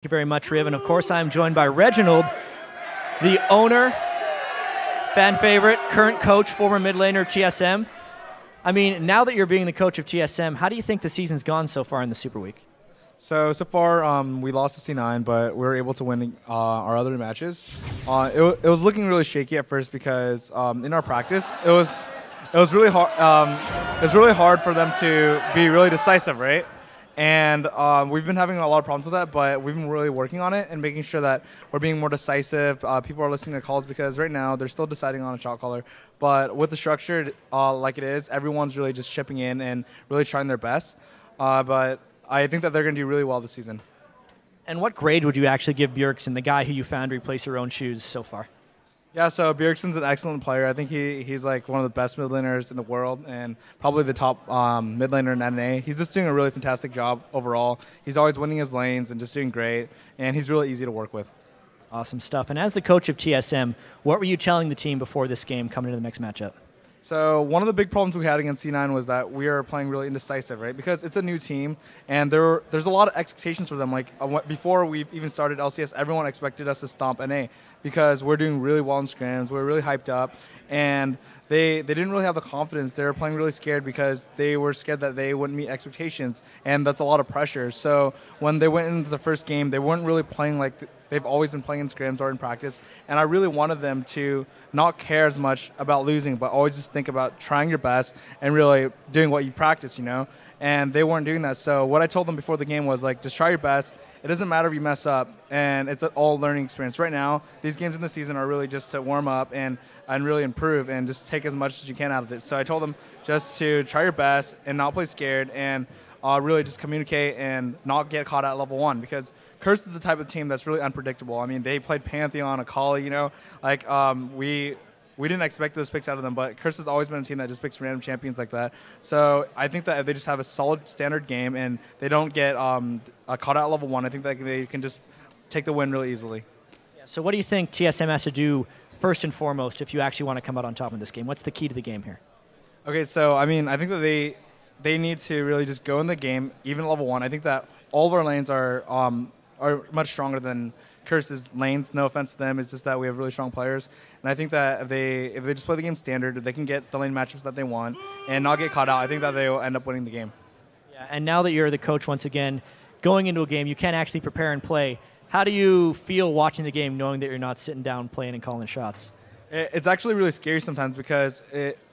Thank you very much, Riv. And of course, I'm joined by Reginald, the owner, fan favorite, current coach, former mid laner of TSM. I mean, now that you're being the coach of TSM, how do you think the season's gone so far in the Super Week? So far, we lost to C9, but we were able to win our other matches. It was looking really shaky at first because in our practice, it was really hard. It was really hard for them to be really decisive, right? And we've been having a lot of problems with that, but we've been really working on it and making sure that we're being more decisive. People are listening to calls because right now they're still deciding on a shot caller. But with the structure like it is, everyone's really just chipping in and really trying their best. But I think that they're going to do really well this season. And what grade would you actually give Bjergsen, the guy who you found to replace your own shoes so far? Yeah, so Bjergsen's an excellent player. I think he's like one of the best mid laners in the world and probably the top mid laner in NA. He's just doing a really fantastic job overall. He's always winning his lanes and just doing great, and he's really easy to work with. Awesome stuff. And as the coach of TSM, what were you telling the team before this game coming into the next matchup? So one of the big problems we had against C9 was that we are playing really indecisive, right? Because it's a new team, and there's a lot of expectations for them. Like before we even started LCS, everyone expected us to stomp NA because we're doing really well in scrims. We're really hyped up, and they didn't really have the confidence. They were playing really scared because they were scared that they wouldn't meet expectations, and that's a lot of pressure. So when they went into the first game, they weren't really playing like they've always been playing in scrims or in practice, and I really wanted them to not care as much about losing, but always just think about trying your best and really doing what you practice, you know? And they weren't doing that. So what I told them before the game was, like, just try your best. It doesn't matter if you mess up, and it's an all learning experience. Right now, these games in the season are really just to warm up and really improve and just take as much as you can out of it. So I told them just to try your best and not play scared and really just communicate and not get caught at level 1, because Curse is the type of team that's really unpredictable. I mean, they played Pantheon, Akali, you know, like we didn't expect those picks out of them, but Curse has always been a team that just picks random champions like that. So I think that if they just have a solid standard game and they don't get caught out at level 1, I think that they can just take the win really easily. Yeah, so what do you think TSM has to do first and foremost if you actually want to come out on top in this game? What's the key to the game here? Okay, so I mean, I think that they need to really just go in the game, even at level 1. I think that all of our lanes are much stronger than Curse's lanes. No offense to them, it's just that we have really strong players. And I think that if they just play the game standard, they can get the lane matchups that they want and not get caught out. I think that they will end up winning the game. Yeah, and now that you're the coach once again, going into a game, you can't actually prepare and play. How do you feel watching the game knowing that you're not sitting down playing and calling shots? It's actually really scary sometimes because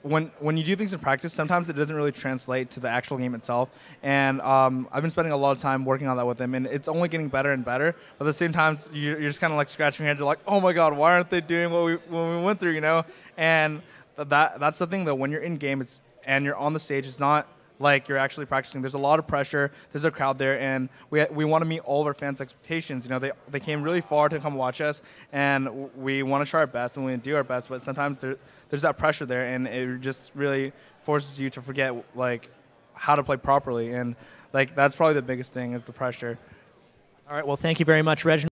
when you do things in practice, sometimes it doesn't really translate to the actual game itself. And I've been spending a lot of time working on that with them, and it's only getting better and better. But at the same time, you're just kind of like scratching your head. You're like, oh my God, why aren't they doing what we went through, you know? And that's the thing, though. When you're in game and you're on the stage, it's not like you're actually practicing. There's a lot of pressure. There's a crowd there, and we want to meet all of our fans' expectations. You know, they came really far to come watch us, and we want to try our best and we do our best. But sometimes there's that pressure there, and it just really forces you to forget like how to play properly. And like that's probably the biggest thing is the pressure. All right. Well, thank you very much, Reginald.